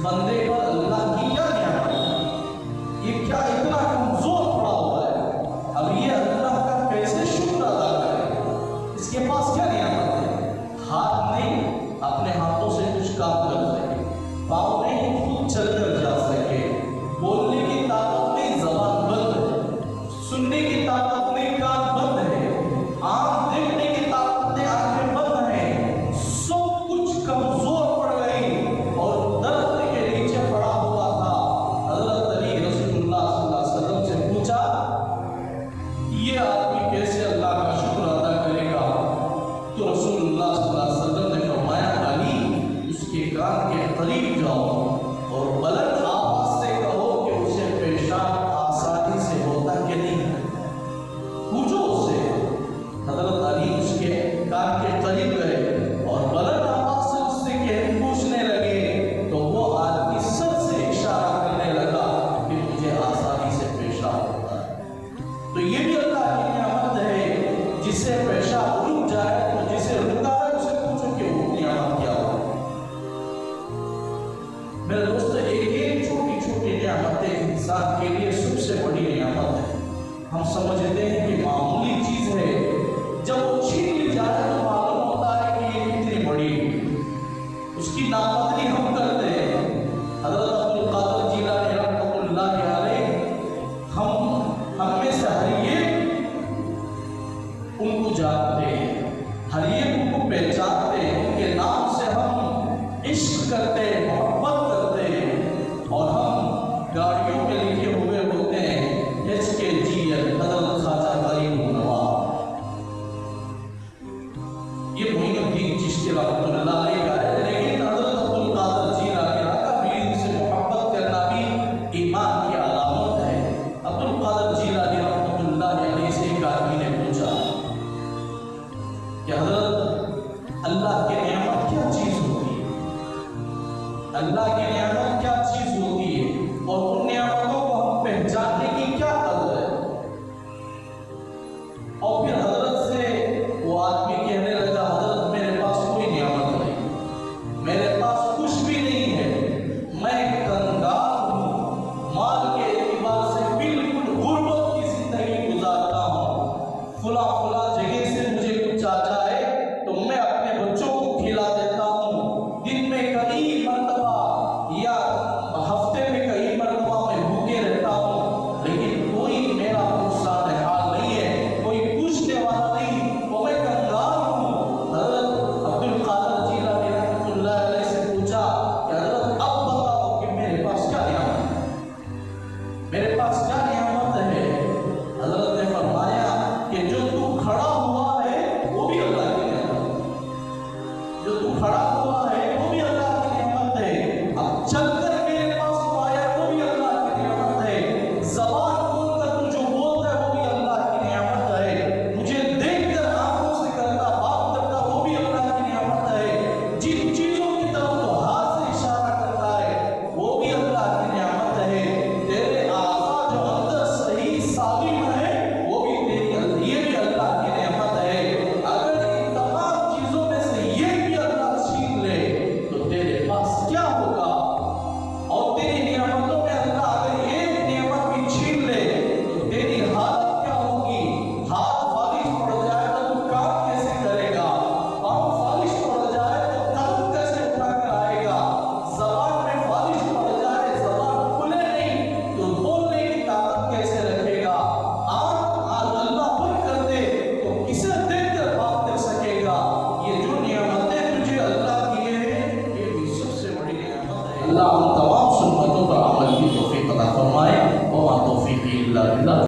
بندے پر اللہ کی کیا نعمت ہے، یہ کیا اتنا کمزور پڑا ہوا ہے، اب یہ اللہ کا کیسے شکر ادا کرے؟ اس کے پاس کیا نعمت ہے؟ ہاتھ نہیں اپنے ہاتھوں سے کچھ کام کر سکے، پاؤں نہیں خود چل کر جا سکے، بولنے کی طاقت نہیں زبان بند ہے، سننے کی طاقت نہیں کان بند ہے، آنکھ دیکھنے کی طاقت نہیں آنکھیں بند ہیں، سب کچھ کمزور پڑ گئی اور درخت کے نیچے پڑا ہوا تھا۔ حضرت علی رسول اللہ صلی اللہ علیہ وسلم سے پوچھا یہ آدمی کیسے اللہ کا شکر ادا کرے گا؟ تو رسول اللہ صلی اللہ علیہ وسلم نے فرمایا علی اس کے کان کے قریب جاؤ اور بلند آواز سے کہو کہ اسے پیشاب آسانی سے ہوتا کہ نہیں ہے، پوچھو اس سے۔ حضرت علی اس کے کان کے قریب گئے اور بلند آواز سے اس سے پوچھنے لگے تو وہ آدمی سر سے اشارہ کرنے لگا کہ مجھے آسانی سے پیشاب ہوتا ہے۔ تو یہ بھی اللہ کی نعمت ہے، جسے پیشاب رک جائے تو جسے رکا ہے اسے پوچھو کہ وہ نعمت کیا ہو۔ میرے دوست ایک چھوٹی چھوٹی نعمتیں انسان کے لیے سب سے بڑی نعمت ہے۔ ہم سمجھتے ہیں کہ معمولی چیز ہے، جب وہ چھین لی جائے تو معلوم ہوتا ہے کہ یہ کتنی بڑی ہے، اس کی ناقدری ہم کرتے ہیں۔ حضرت عبدالقادر جیلانی رحمۃ اللہ علیہ ہم میں سے ہر ایک ان کو جانتے ہیں، ہر ایک ان کو پہچانتے ہیں، ان کے نام سے ہم عشق کرتے ہیں، محبت کرتے ہیں، اور ہم گاڑیوں میں لکھے ہوئے ہوتے ہیں HKGL حضرت خواجہ غریب نواز۔ یہ معین الدین چشتی رحمۃ اللہ علیہ کا ہے، لیکن حضرت عبدالقادر جیلانی کا بھی ان سے محبت کرنا بھی ایمان کی علامت ہے۔ عبدالقادر جیلانی رحمۃ اللہ علیہ سے ایک آدمی نے پوچھا کہ حضرت اللہ کی نعمت کیا چیز ہوتی ہے، اللہ کی نعمت کیا چیز ہوتی ہے اور ان نعمتوں کو ہم پہچاننے کی کیا قدر ہے؟ اور پھر حضرت سے وہ آدمی کہنے لگا حضرت میرے پاس کوئی نعمت نہیں، میرے پاس کچھ بھی نہیں ہے، میں کنگال ہوں، مال کے اعتبار سے بالکل غربت کی زندگی گزارتا ہوں، فلاں جگہ سے مجھے کچھ آ جائے تو میں اپنے بچوں کو کھلا دیتا ہوں، دن میں کئی مرتبہ یا ہفتے میں کئی مرتبہ میں بھوکے رہتا ہوں، لیکن کوئی میرا پرسان حال نہیں ہے، کوئی پوچھنے والا نہیں، وہ میں کنگال ہوں۔ حضرت عبدالقادر جیلانی رحمۃ اللہ علیہ سے پوچھا کہ حضرت اب بتاؤ کہ میرے پاس کیا نعمت ہے، میرے پاس کیا نعمت ہے؟ حضرت نے فرمایا کہ جو تو کھڑا ہوا ہے وہ بھی اللہ کی نعمت ہے، جو تو کھڑا ہوا ہے وہ بھی اللہ کی نعمت ہے، اب چل کر میرے پاس آیا وہ بھی اللہ کی نعمت ہے، زبان کھول کر تو جو بولتا ہے وہ بھی اللہ کی نعمت ہے، مجھے دیکھ کر آنکھوں سے کرتا بات کرتا وہ بھی اللہ کی نعمت ہے، جن چیزوں کی طرف تو ہاتھ سے اشارہ کرتا ہے وہ بھی اللہ کی نعمت ہے، تیرے اعضاء جو اندر صحیح سالم ہے وہ بھی تیری، یہ بھی اللہ کی نعمت ہے۔ اگر ان تمام چیزوں میں سے یہ بھی اللہ چھین لے تو تیرے پاس کیا ہوگا؟ اور تیری نعمتوں میں اللہ اگر ایک نعمت بھی چھین لے تو تیری حالت کیا ہوگی؟ ہاتھ فالش پڑ جائے تو تو کام کیسے کرے گا؟ پاؤں فالش پڑ جائے تو قدم کیسے اٹھا کر آئے گا؟ زبان میں فالش پڑ جائے، زبان کھلے نہیں تو بولنے کی طاقت کیسے رکھے گا؟ آنکھ اللہ بند کر دے تو کسے دیکھ کر بات کر سکے گا؟ یہ جو نعمتیں تجھے اللہ کی ہیں یہ بھی سب سے بڑی نعمت ہے۔ اللہ ہم تمام سنتوں پر عمل کی